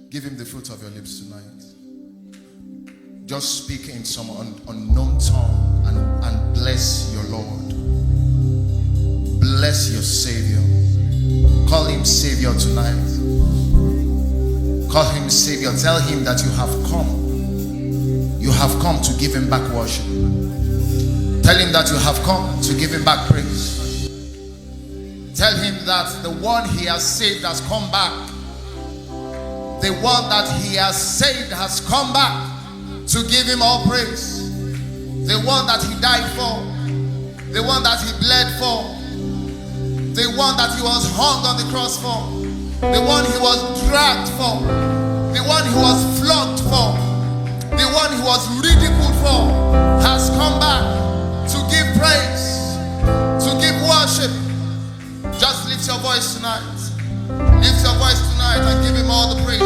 Give him the fruit of your lips tonight. Just speak in some unknown tongue and bless your Lord. Bless your Savior. Call him Savior tonight. Call him Savior. Tell him that you have come. You have come to give him back worship. Tell him that you have come to give him back praise. Tell him that the one he has saved has come back. The one that he has saved has come back to give him all praise. The one that he died for. The one that he bled for. The one that he was hung on the cross for. The one he was dragged for. The one he was flogged for. The one he was ridiculed for has come back to give praise, to give worship. Just lift your voice tonight. Lift your voice tonight and give him all the praise.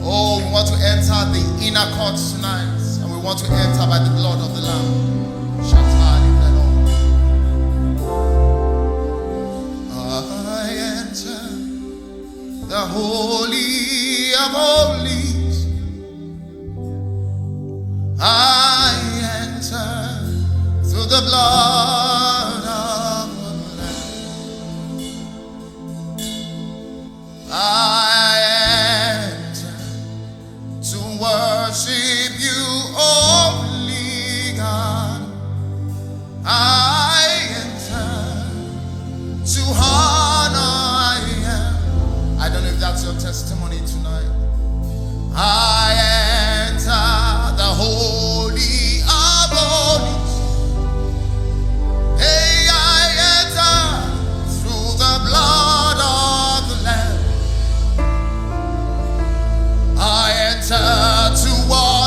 Oh, we want to enter the inner courts tonight, and we want to enter by the blood of the Lamb. I enter the Holy of Holies. I enter through the blood of the Lamb. I enter to worship you, only God. I enter to honor I am. I don't know if that's your testimony tonight. I enter the Holy of Holies. Hey, I enter through the blood of the Lamb. I enter to walk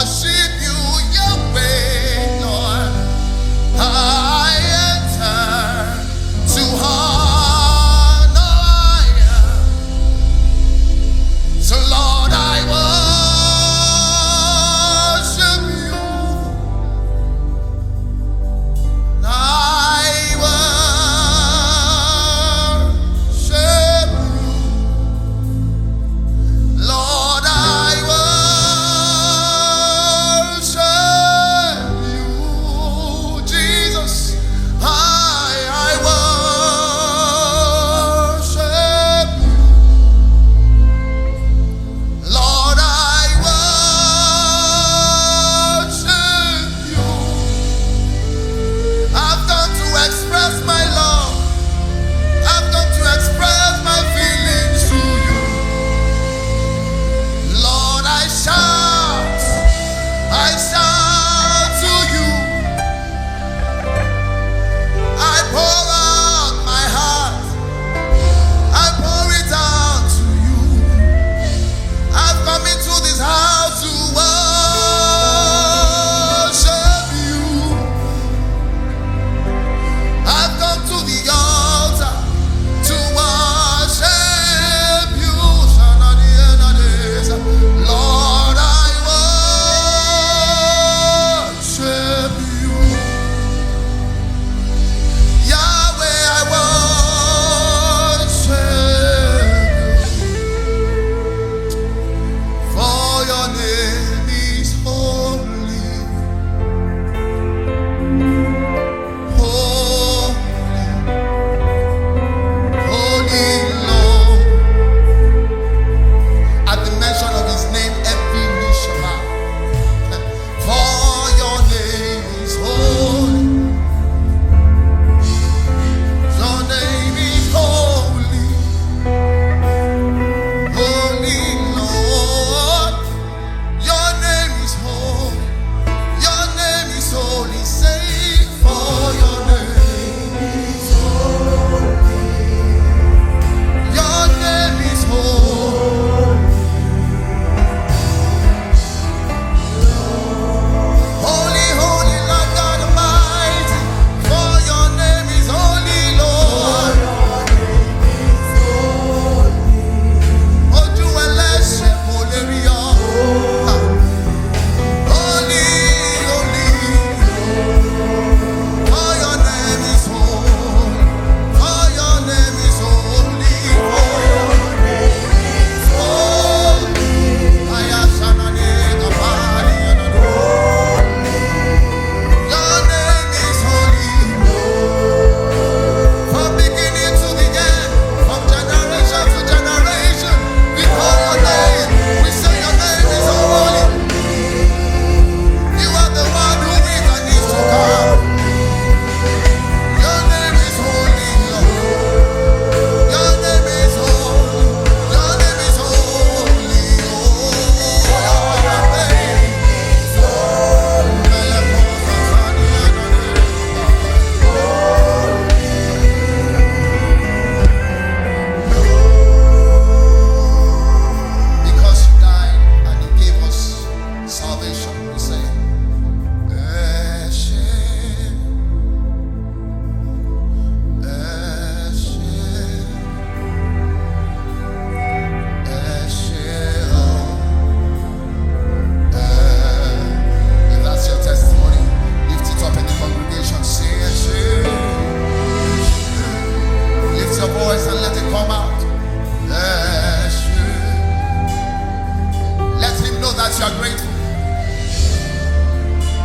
are grateful.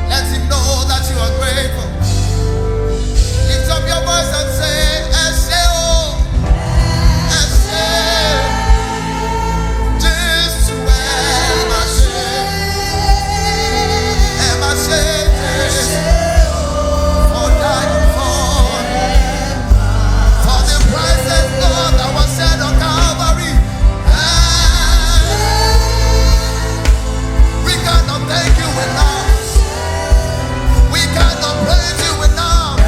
Let him know that you are grateful. Lift up your voice and say, Eshe o, Eshe. Jesu Emashe, Emashe, for dying for the priceless blood that was shed on Calvary. We cannot thank you enough. We cannot praise you enough.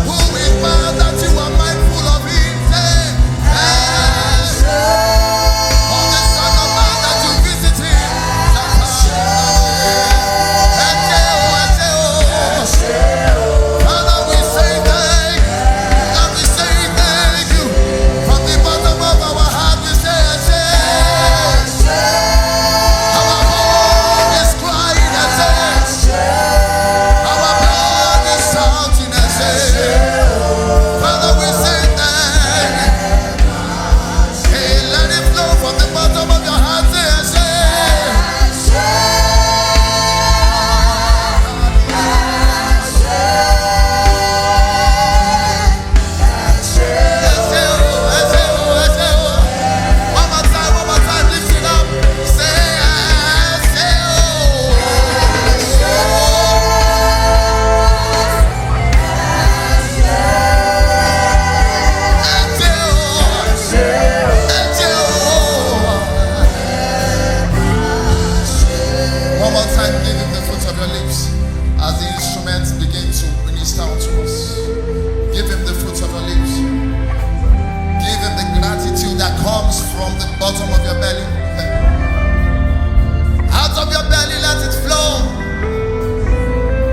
Who is man that you are mindful of him? Say, for the Son of Man that you visit him. Father, we say thank you. And we say thank you. From the bottom of our heart, we say, our heart is crying and our blood is shouting and Father, we say thank you. Hey, let it flow from the bottom of your heart, one more time, lift it up. Say, one more time, give him the fruit of your lips as the instruments begin to minister unto us. Give him the fruit of your lips. Give him the gratitude that comes from the bottom of your belly. Out of your belly, let it flow.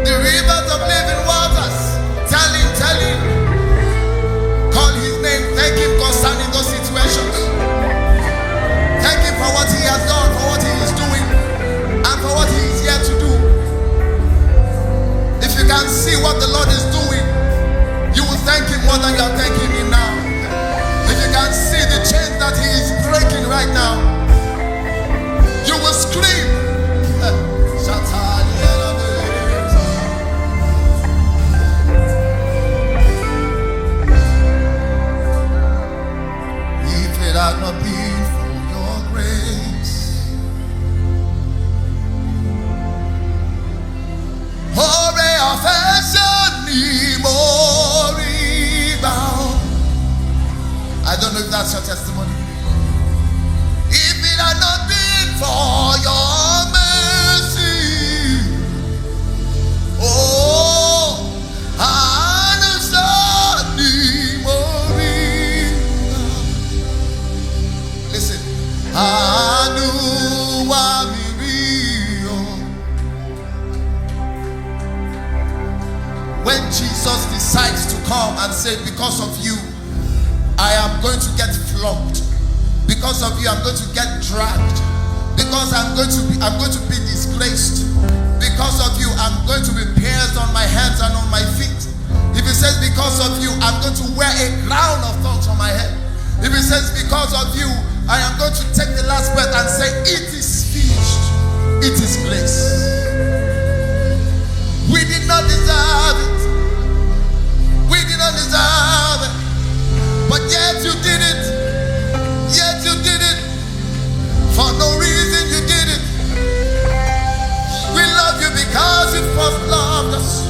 The rivers of living waters. Tell him. Call his name. Thank him concerning those situations. Thank him for what he has done, for what he is doing, and for what he is yet to do. If you can see what the Lord is doing, you will thank him more than you are thanking him now. If you can see the chains that he is breaking right now, you will scream. If it had not been for your grace, Ore affection ni mori bound. I don't know if that's your testimony. If it had not been for your mercy, oh, affection ni mori bound. Listen, Anu wa mirio. When Jesus decides to come and say, because of you, I am going to get flogged. Because of you, I'm going to get dragged. Because I'm going to be disgraced. Because of you, I'm going to be pierced on my hands and on my feet. If he says, because of you, I'm going to wear a crown of thorns on my head. If he says, because of you, I am going to take the last breath and say, it is finished. It is grace. We did not deserve it. We did not deserve it. But yet you did it. Yet you did it. For no reason you did it. We love you because you first loved us.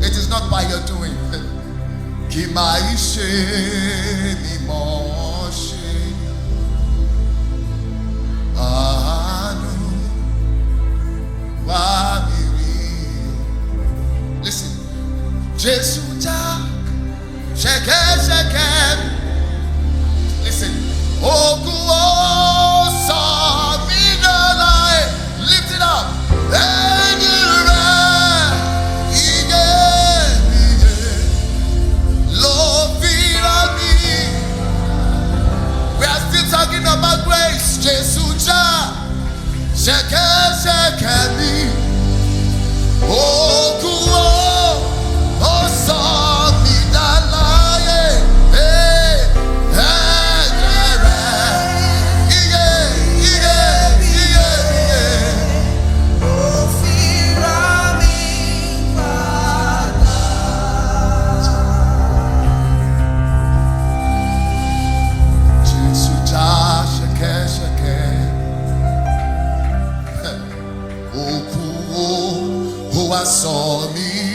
It is not by your doing. Listen. Jesuja, shake. Listen. Lift it up. We are still talking about grace. Jesuja, shake. I saw me.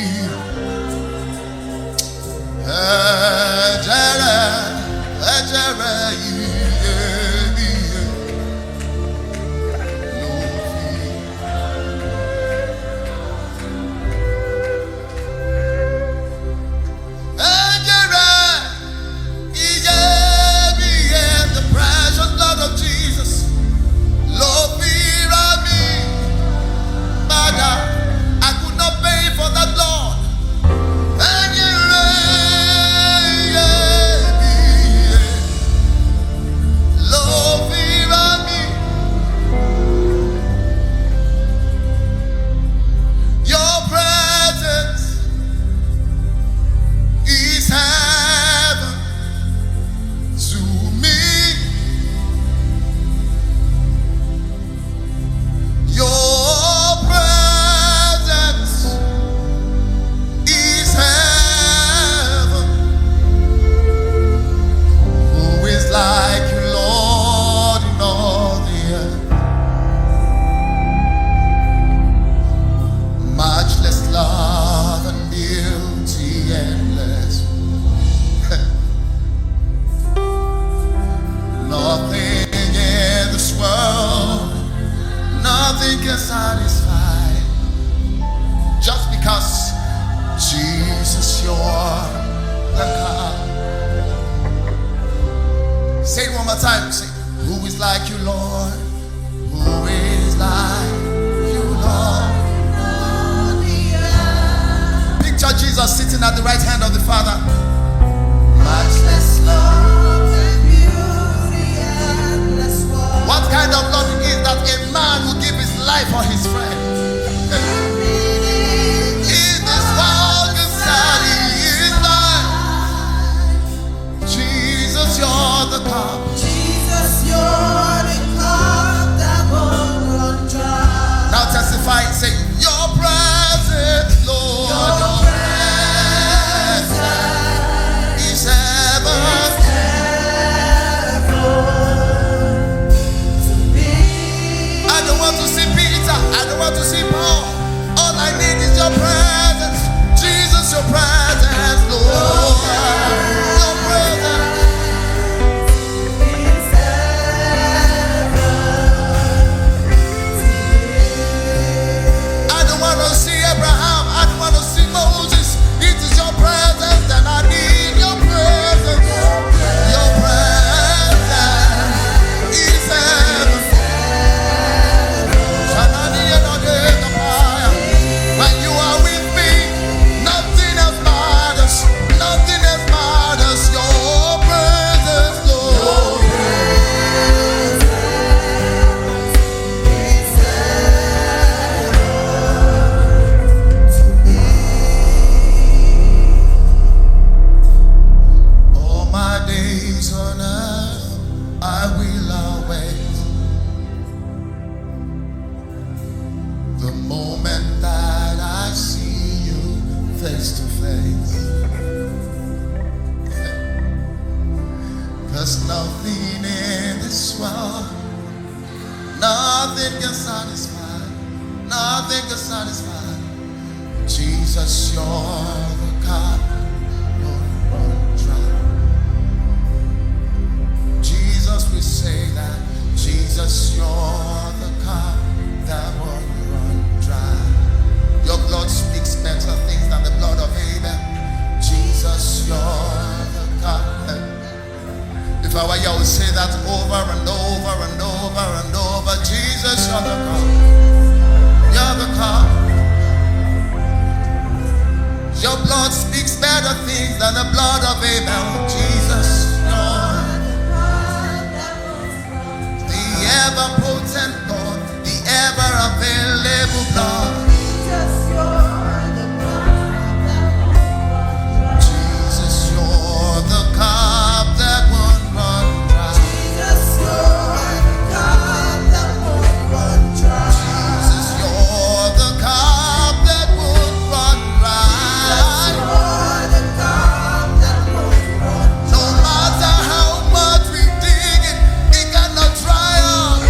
No matter how much we dig it, it cannot dry up.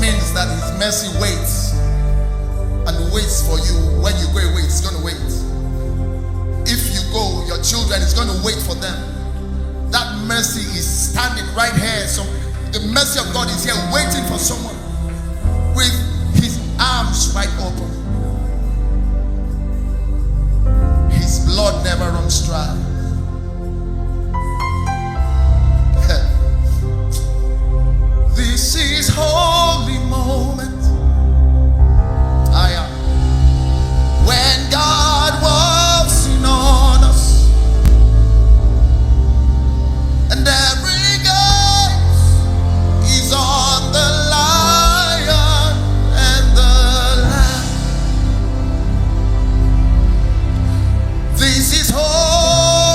means that His mercy waits and waits for you. When you go away, it's going to wait. If you go, your children is going to wait for them. That mercy is standing right here. So the mercy of God is here waiting for someone with His arms wide open. His blood never runs dry. This is holy moment. When God walks in on us, and every gate is on the Lion and the Lamb. This is holy.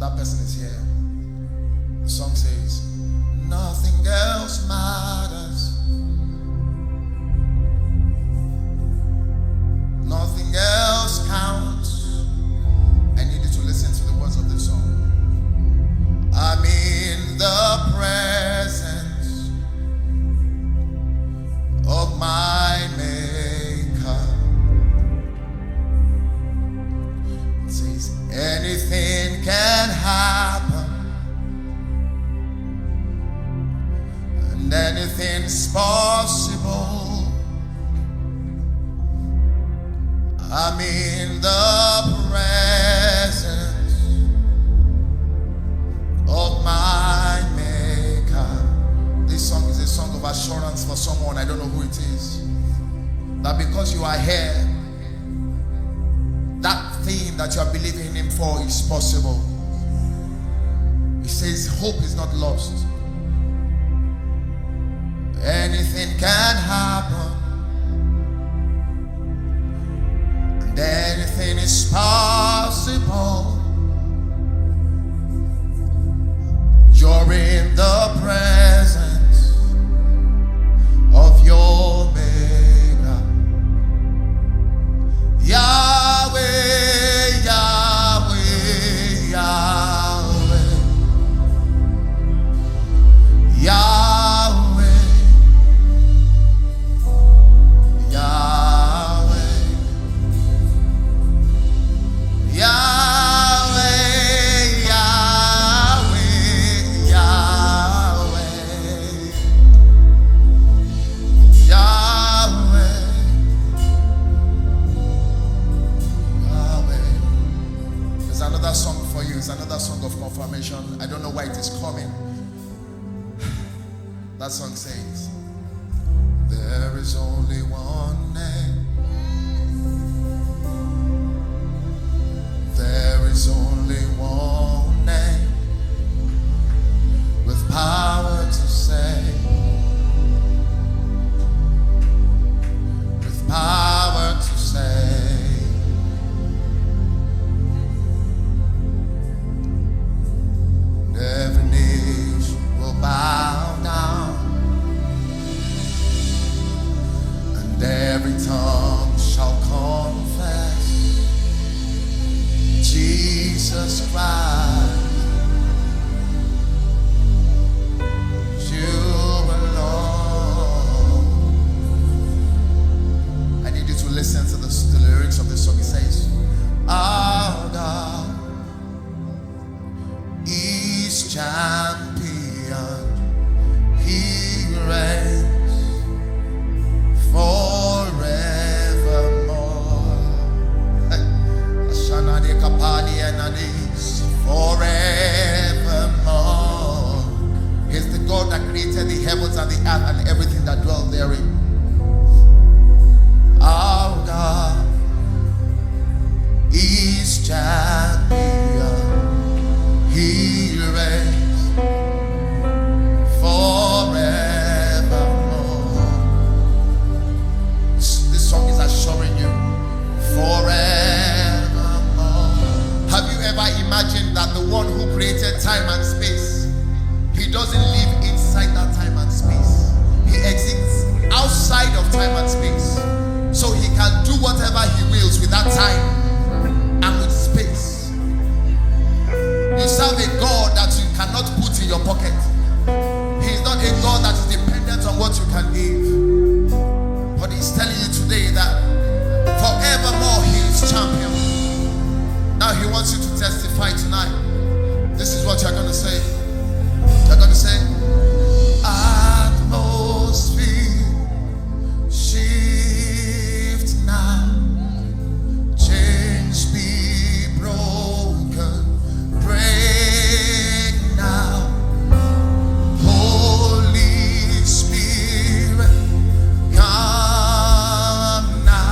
that person is here. The song says, nothing else matters. Nothing else counts. I need you to listen to the words of the song. I'm in the presence of my Maker. It says anything can happen and anything's possible. I'm in the presence of my Maker. This song is a song of assurance for someone. I don't know who it is. That because you are here, that thing that you are believing in Him for is possible. He says hope is not lost. Anything can happen. And anything is possible. You're in the presence of your Maker. Yahweh, Yahweh, Yahweh, Yahweh, Yahweh, song for you. It's another song of confirmation. I don't know why it is coming. That song says, there is only one name. There is only one name with power to save, with power to save. Every knee will bow down, and every tongue shall confess Jesus Christ, you alone. I need you to listen to the lyrics of this song. It says, our God is champion, He reigns forevermore. Forevermore. He's the God that created the heavens and the earth and everything that dwells therein. Our God is champion, He reigns forevermore. This song is assuring you, forevermore. Have you ever imagined that the one who created time and space, He doesn't live inside that time and space. He exists outside of time and space. So He can do whatever He wills with that time and with space. You serve a God that you cannot put in your pocket. He is not a God that is dependent on what you can give. But He's telling you today that forevermore He is champion. Now He wants you to testify tonight. This is what you're going to say. You're going to say, atmosphere shift now. Change be broken. Break now. Holy Spirit, come now.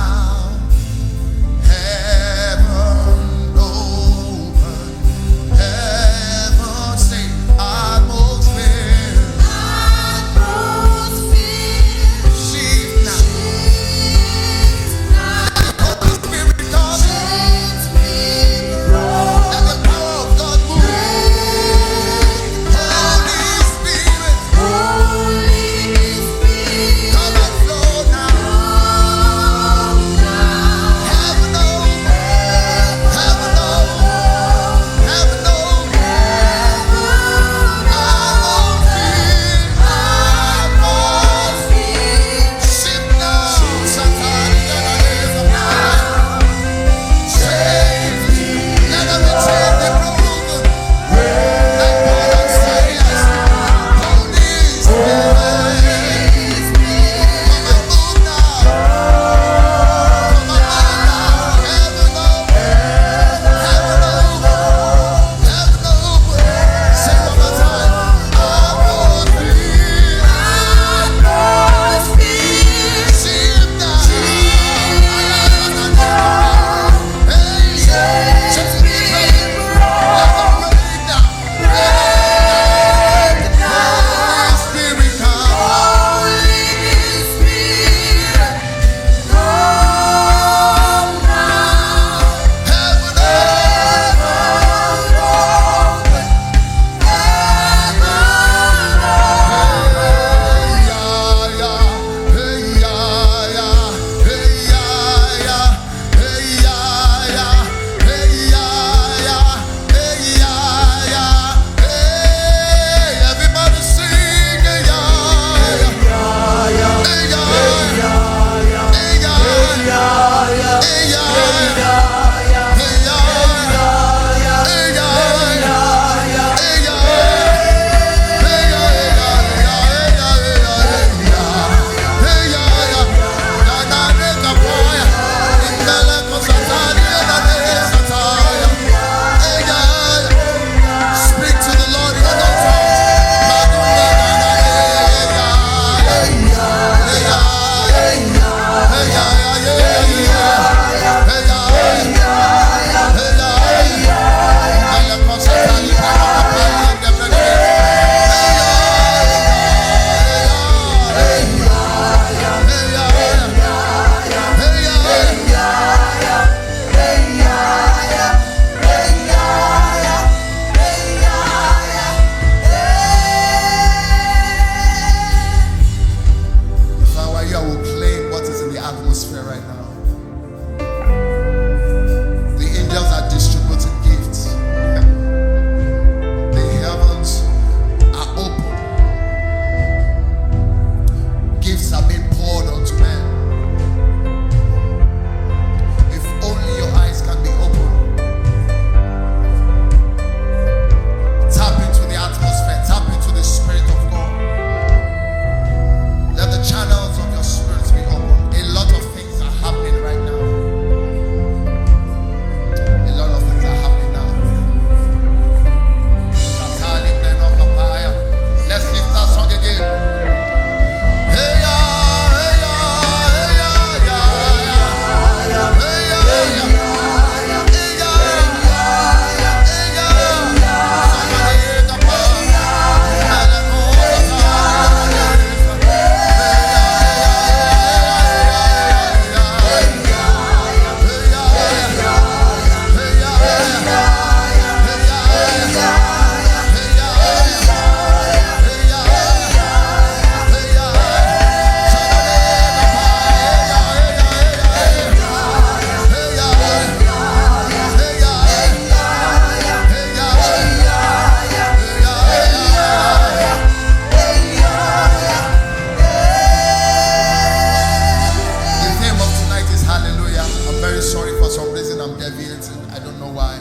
very sorry for some reason I'm deviating. I don't know why.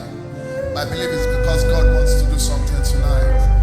But I believe it's because God wants to do something tonight.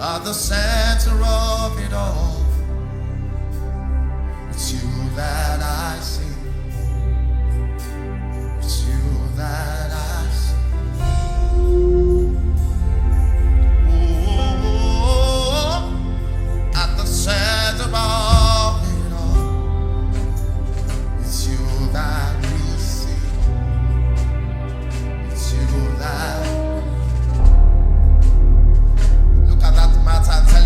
At the center of it all, it's you that I see. It's you that I see. Oh, at the center of it all, it's you that we see. It's you that. Look at that matter and tell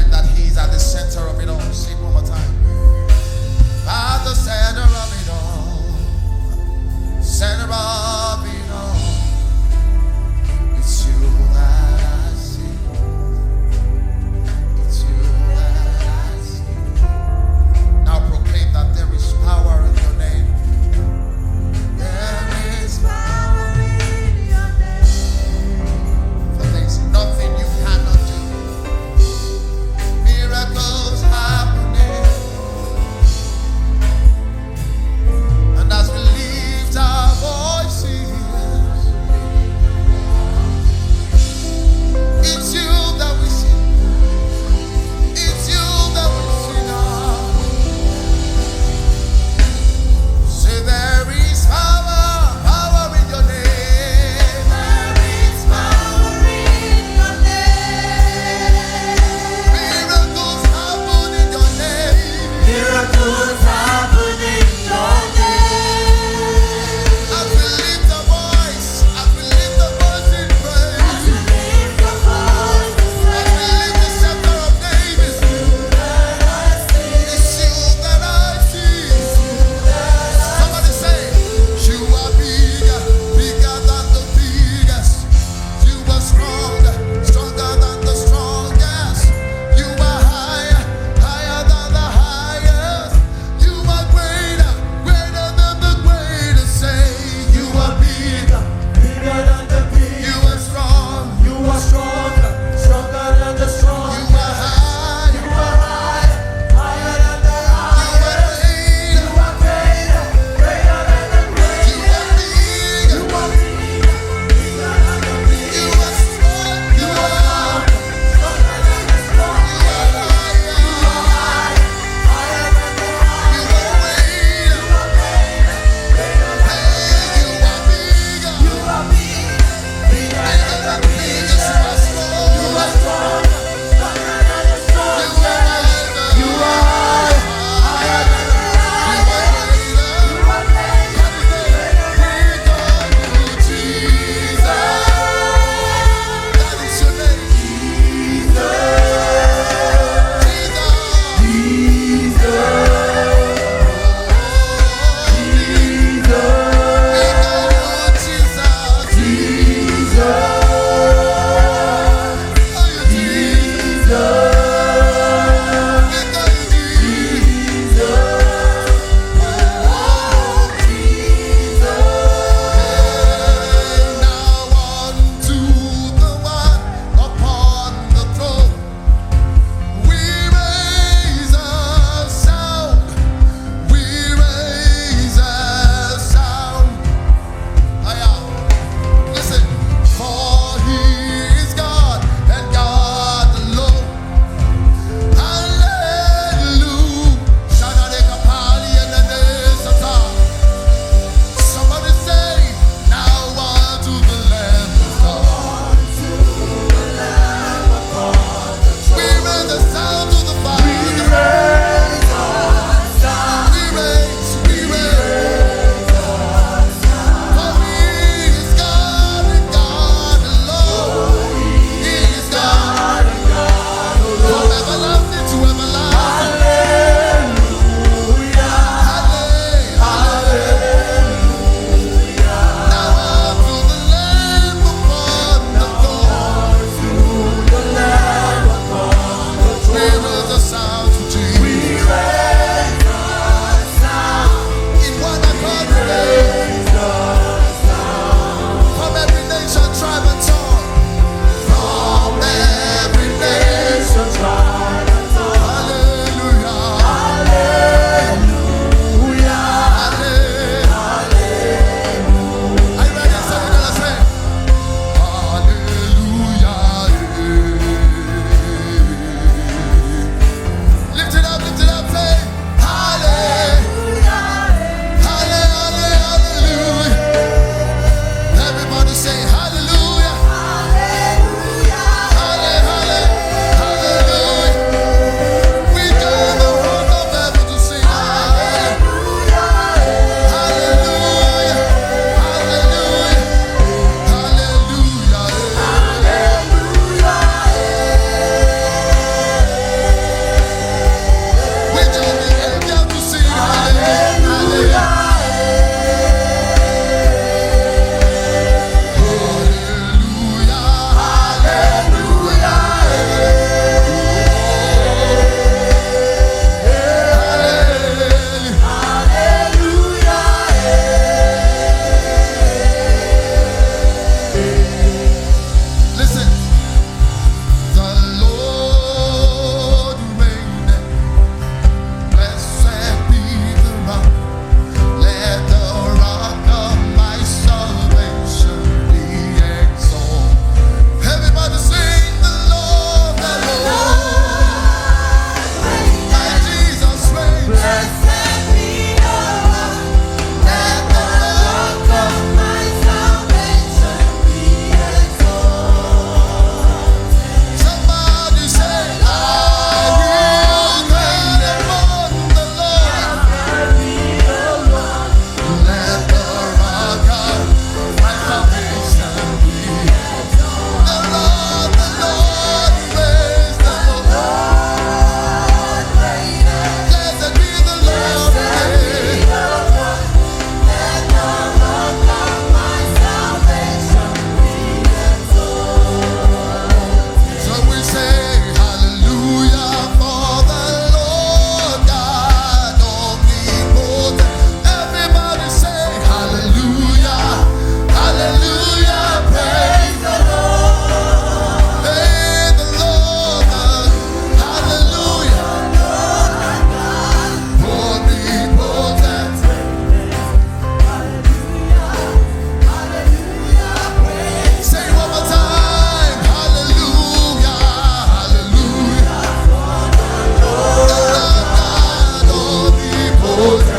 Oh,